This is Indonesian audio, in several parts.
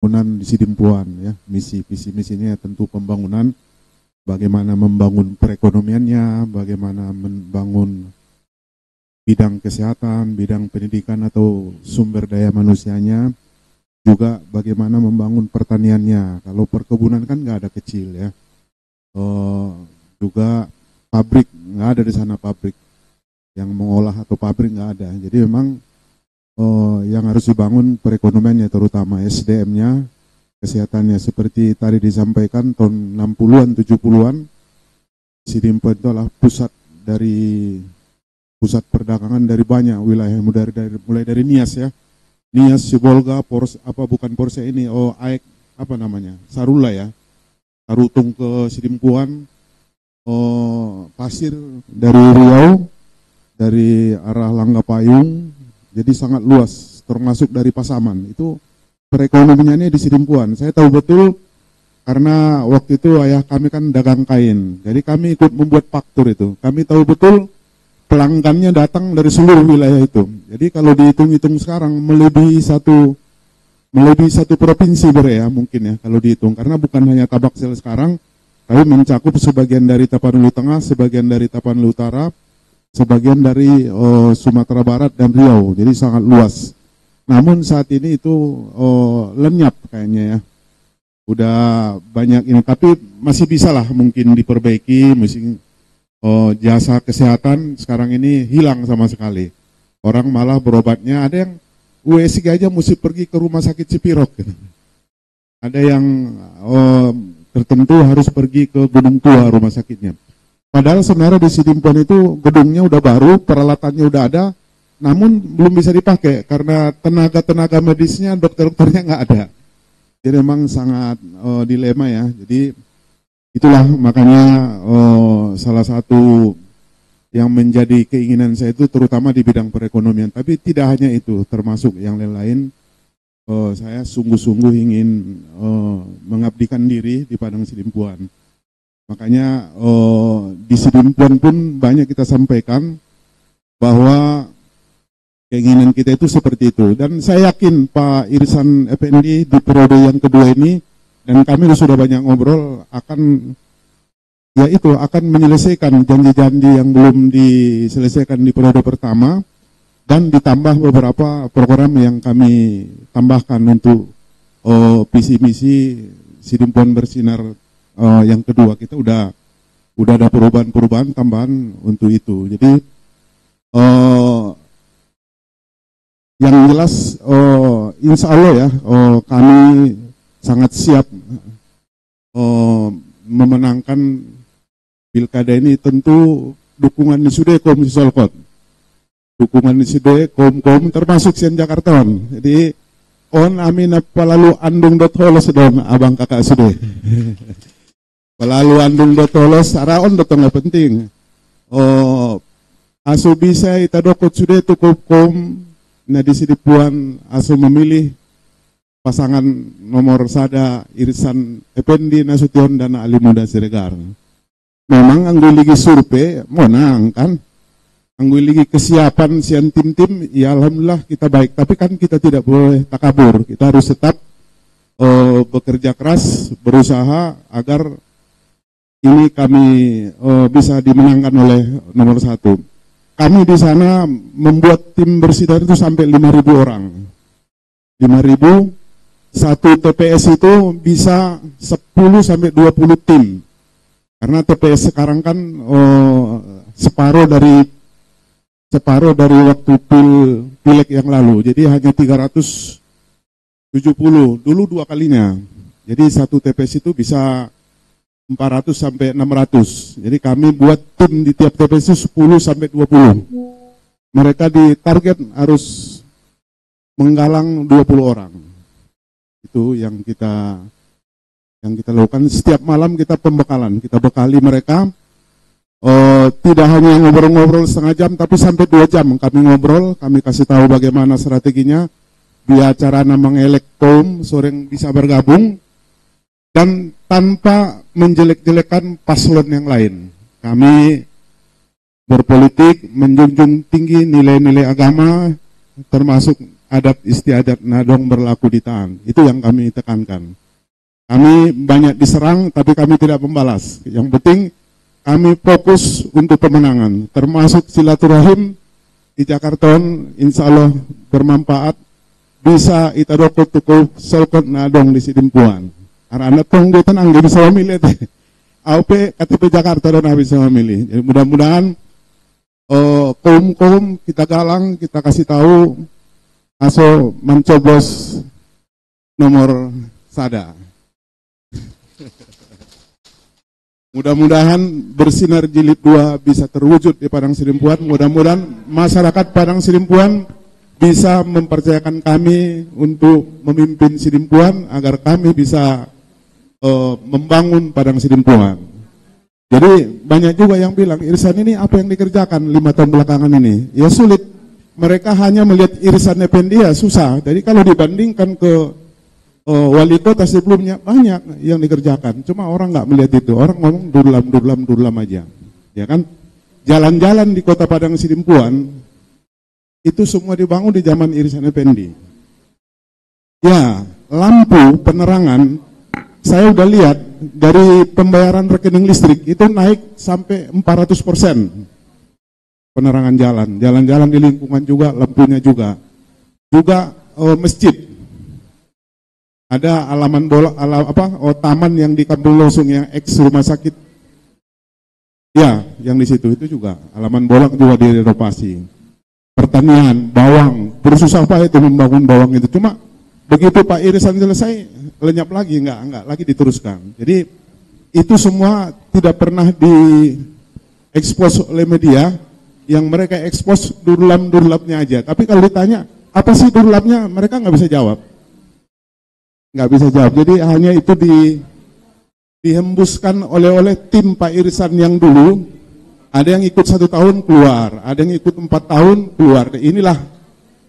pembangunan di Sidimpuan ya. Visi misinya tentu pembangunan, bagaimana membangun perekonomiannya, bagaimana membangun bidang kesehatan, bidang pendidikan atau sumber daya manusianya, juga bagaimana membangun pertaniannya. Kalau perkebunan kan nggak ada kecil ya. Juga pabrik, nggak ada di sana pabrik yang mengolah atau pabrik nggak ada. Jadi memang yang harus dibangun perekonomiannya, terutama SDM-nya, kesehatannya. Seperti tadi disampaikan tahun 60-an, 70-an, Sidimpuan itu adalah pusat perdagangan dari banyak wilayah, mulai dari Nias ya. Nias, Sibolga, Porsche ini, Aek, Sarula ya. Tarutung ke Sidimpuan, Pasir dari Riau, dari arah Langga Payung, jadi sangat luas, termasuk dari Pasaman. Itu perekonomiannya di Sidimpuan. Saya tahu betul karena waktu itu ayah kami kan dagang kain, jadi kami ikut membuat faktur itu. Kami tahu betul pelanggannya datang dari seluruh wilayah itu. Jadi kalau dihitung-hitung sekarang melebihi satu provinsi ya mungkin ya kalau dihitung, karena bukan hanya Tabaksel sekarang, tapi mencakup sebagian dari Tapanuli Tengah, sebagian dari Tapanuli Utara, sebagian dari Sumatera Barat dan Riau, jadi sangat luas. Namun saat ini itu lenyap kayaknya ya, udah banyak ini, tapi masih bisa lah mungkin diperbaiki. Jasa kesehatan sekarang ini hilang sama sekali. Orang malah berobatnya, ada yang USG aja mesti pergi ke rumah sakit Cipirok gitu. Ada yang tertentu harus pergi ke Gunung Tua rumah sakitnya. Padahal sebenarnya di Sidimpuan itu gedungnya udah baru, peralatannya udah ada, namun belum bisa dipakai karena tenaga medisnya, dokter-dokternya nggak ada. Jadi memang sangat dilema ya. Jadi itulah makanya salah satu yang menjadi keinginan saya itu terutama di bidang perekonomian. Tapi tidak hanya itu, termasuk yang lain-lain. Saya sungguh-sungguh ingin mengabdikan diri di Padang Sidimpuan. Makanya di Sidimpuan pun banyak kita sampaikan bahwa keinginan kita itu seperti itu. Dan saya yakin Pak Irsan Effendi di periode yang kedua ini, dan kami sudah banyak ngobrol, akan menyelesaikan janji-janji yang belum diselesaikan di periode pertama, dan ditambah beberapa program yang kami tambahkan untuk visi misi Sidimpuan Bersinar yang kedua. Kita udah ada perubahan tambahan untuk itu. Jadi yang jelas insya Allah ya kami sangat siap memenangkan pilkada ini. Tentu dukungan di Sude Kom Solkot, dukungan di Sude Kom termasuk Sian Jakarta. Jadi amin palalu andung dot holos dong abang kakak Sude. Palalu andung dot holos araon dot nggak penting. Asu bisa itadokot Sude tukup kom. Nah di Sidimpuan asu memilih pasangan nomor sada Irsan Effendi Nasution dan Ali Muda Siregar. Memang anggo ligi survei menang kan, anggo ligi kesiapan sian tim-tim, ya alhamdulillah kita baik. Tapi kan kita tidak boleh takabur, kita harus tetap bekerja keras, berusaha agar ini kami bisa dimenangkan oleh nomor satu. Kami di sana membuat tim bersinar itu sampai 5.000 orang. 5.000, satu TPS itu bisa 10 sampai 20 tim. Karena TPS sekarang kan separuh dari waktu pileg yang lalu. Jadi hanya 370, dulu 2 kalinya. Jadi satu TPS itu bisa 400 sampai 600. Jadi kami buat tim di tiap TPS itu 10 sampai 20. Mereka ditarget harus menggalang 20 orang. Itu yang kita lakukan. Setiap malam kita pembekalan, kita bekali mereka. Tidak hanya ngobrol-ngobrol setengah jam, tapi sampai 2 jam kami ngobrol, kami kasih tahu bagaimana strateginya, biar cara mengelek kaum sore bisa bergabung, dan tanpa menjelek-jelekan paslon yang lain. Kami berpolitik menjunjung tinggi nilai-nilai agama, termasuk adat istiadat nadong berlaku di Tang. Itu yang kami tekankan. Kami banyak diserang, tapi kami tidak membalas. Yang penting kami fokus untuk pemenangan, termasuk silaturahim di Jakarta, insya Allah bermanfaat, bisa itadoko tuku selkot nadong di Sidimpuan. Arana tunggu tenang, dia bisa memilih. AUP KTP Jakarta dan bisa memilih. Jadi mudah-mudahan kaum kita galang, kita kasih tahu aso mencoblos nomor sada. Mudah-mudahan bersinar jilid 2 bisa terwujud di Padang Sidimpuan. Mudah-mudahan masyarakat Padang Sidimpuan bisa mempercayakan kami untuk memimpin Sidimpuan agar kami bisa membangun Padang Sidimpuan. Jadi banyak juga yang bilang, Irsan ini apa yang dikerjakan 5 tahun belakangan ini? Ya sulit. Mereka hanya melihat Irsan Effendi, ya susah. Jadi kalau dibandingkan ke wali kota sebelumnya, banyak yang dikerjakan. Cuma orang nggak melihat itu. Orang ngomong durlam aja. Ya kan? Jalan-jalan di kota Padang Sidimpuan, itu semua dibangun di zaman Irsan Effendi. Ya, lampu, penerangan, saya udah lihat dari pembayaran rekening listrik itu naik sampai 400%. Penerangan jalan-jalan di lingkungan juga, lampunya juga. Juga masjid. Ada halaman bola, taman yang di Kampung Losung yang ex rumah sakit. Ya, yang di situ itu juga halaman bolak juga direnovasi. Pertanian, bawang, bersusah payah itu membangun bawang itu. Cuma begitu Pak Irsan selesai, lenyap lagi, enggak lagi diteruskan. Jadi itu semua tidak pernah diekspos oleh media, yang mereka ekspos durlam-durlamnya aja. Tapi kalau ditanya, apa sih durlamnya, mereka nggak bisa jawab. Nggak bisa jawab, jadi hanya itu dihembuskan oleh tim Pak Irsan yang dulu. Ada yang ikut 1 tahun keluar, ada yang ikut 4 tahun keluar. Inilah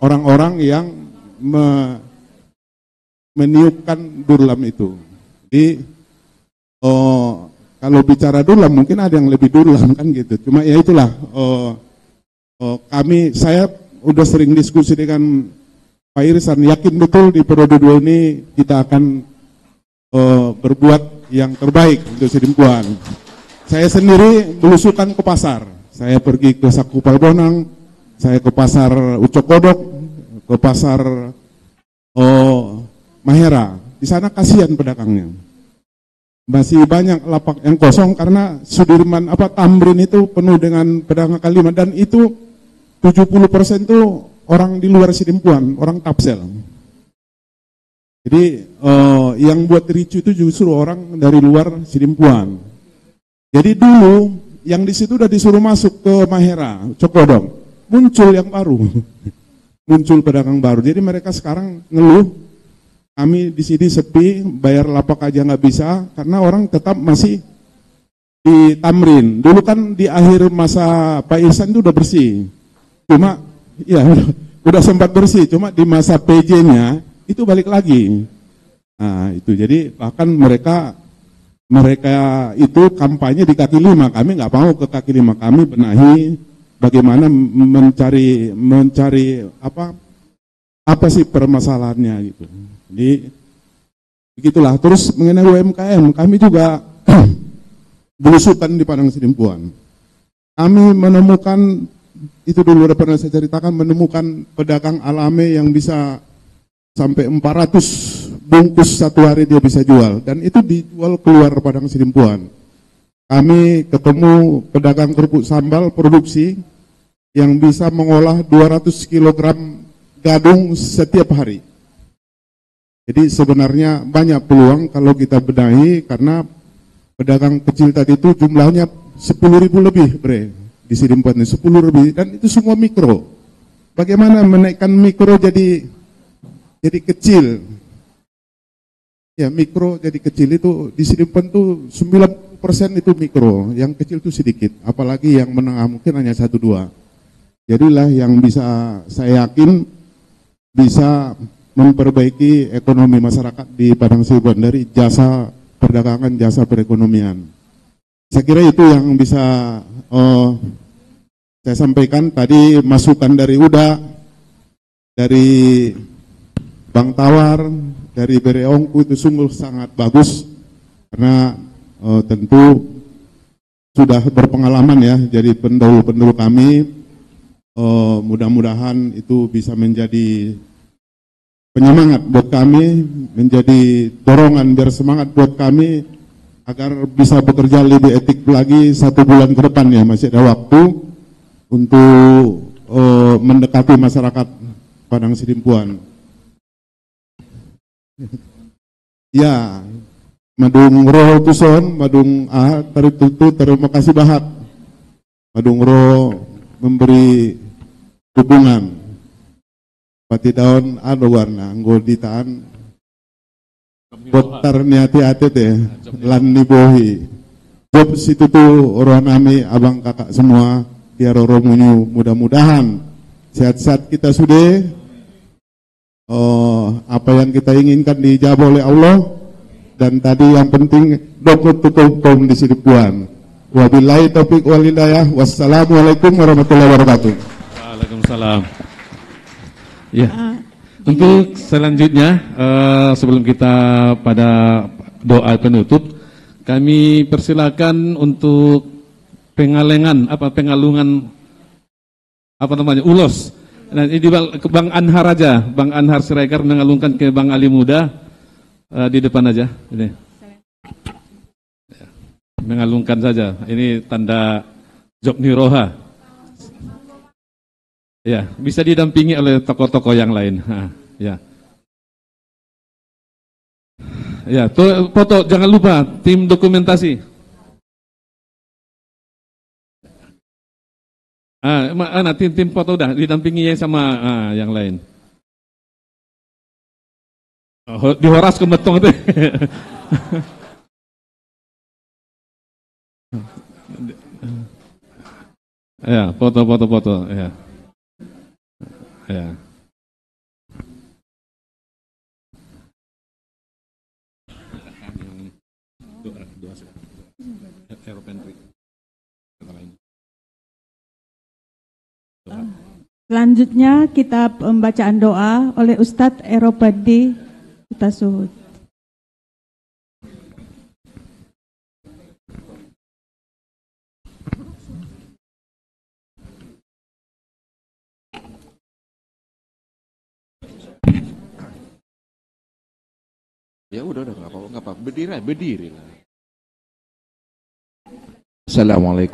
orang-orang yang meniupkan durlam itu. Jadi kalau bicara durlam mungkin ada yang lebih durlam kan gitu. Cuma ya itulah saya udah sering diskusi dengan Pak Irsan, yakin betul di periode 2 ini kita akan berbuat yang terbaik untuk Sidimpuan. Saya sendiri belusukan ke pasar. Saya pergi ke Sakupal Bonang, saya ke pasar Ucok Kodok, ke pasar Mahera. Di sana kasihan pedagangnya. Masih banyak lapak yang kosong karena Sudirman Tamrin itu penuh dengan pedagang kalimat, dan itu 70% itu orang di luar Sidimpuan, orang Tapsel. Jadi yang buat ricu itu justru orang dari luar Sidimpuan. Jadi dulu yang di situ udah disuruh masuk ke Mahera, Cokodong, muncul yang baru, muncul pedagang baru. Jadi mereka sekarang ngeluh, kami di sini sepi, bayar lapak aja nggak bisa, karena orang tetap masih di Tamrin. Dulu kan di akhir masa Pak Irsan itu udah bersih, cuma ya udah sempat bersih, cuma di masa PJ-nya itu balik lagi. Nah itu, jadi bahkan mereka itu kampanye di kaki 5, kami nggak mau ke kaki 5, kami benahi bagaimana mencari apa sih permasalahannya gitu. Jadi begitulah. Terus mengenai UMKM, kami juga belusukan di Padang Sidimpuan. Kami menemukan, itu dulu udah pernah saya ceritakan, menemukan pedagang alame yang bisa sampai 400 bungkus satu hari dia bisa jual, dan itu dijual keluar Padang Sidimpuan. Kami ketemu pedagang kerupuk sambal produksi yang bisa mengolah 200 kg gadung setiap hari. Jadi sebenarnya banyak peluang kalau kita benahi, karena pedagang kecil tadi itu jumlahnya 10.000 lebih, Bre, di Sidimpuan ini 10 lebih, dan itu semua mikro. Bagaimana menaikkan mikro jadi kecil? Ya, mikro jadi kecil itu di Sidimpuan tuh 90% itu mikro, yang kecil itu sedikit, apalagi yang menengah mungkin hanya 1-2. Jadilah yang bisa, saya yakin bisa memperbaiki ekonomi masyarakat di Padang Sidimpuan dari jasa perdagangan, jasa perekonomian. Saya kira itu yang bisa saya sampaikan. Tadi masukan dari UDA, dari Bang Tawar, dari Bereongku itu sungguh sangat bagus karena tentu sudah berpengalaman ya jadi pendahulu-pendahulu kami. Mudah-mudahan itu bisa menjadi penyemangat buat kami, menjadi dorongan biar semangat buat kami agar bisa bekerja lebih etik lagi 1 bulan ke depan ya, masih ada waktu untuk mendekati masyarakat Padang Sidimpuan. Ya, Madung roh tuson, madung tarik tutu, terima kasih bahat. Madung roh memberi dukungan. Pati daun ada warna, anggoditaan. Botar ni hati-hati teh, lan ni bohi. Job situ tuh orang nami, abang kakak semua, biar orang munyu, mudah-mudahan sehat-sehat kita sudah. Apa yang kita inginkan dijawab oleh Allah. Dan tadi yang penting dokter tutup di Sidimpuan. Wabillahi taufiq wal hidayah. Wassalamualaikum warahmatullahi wabarakatuh. Waalaikumsalam. Ya. Untuk selanjutnya sebelum kita pada doa penutup, kami persilakan untuk pengalungan ulos. Nah, ini ke Bang Anhar aja, Bang Anhar Siregar mengalungkan ke Bang Ali Muda di depan aja. Ini. Ya, mengalungkan saja. Ini tanda Jok Niroha. Ya, bisa didampingi oleh tokoh-tokoh yang lain. Ya. Ya, foto jangan lupa tim dokumentasi. Tim foto udah didampingi sama yang lain. Dihoras ke betong itu. Ya, foto. Ya. Ya. Selanjutnya kita pembacaan doa oleh Ustadz Eropadi kita suhud. Ya udah nggak apa-apa, berdiri lah. Assalamualaikum.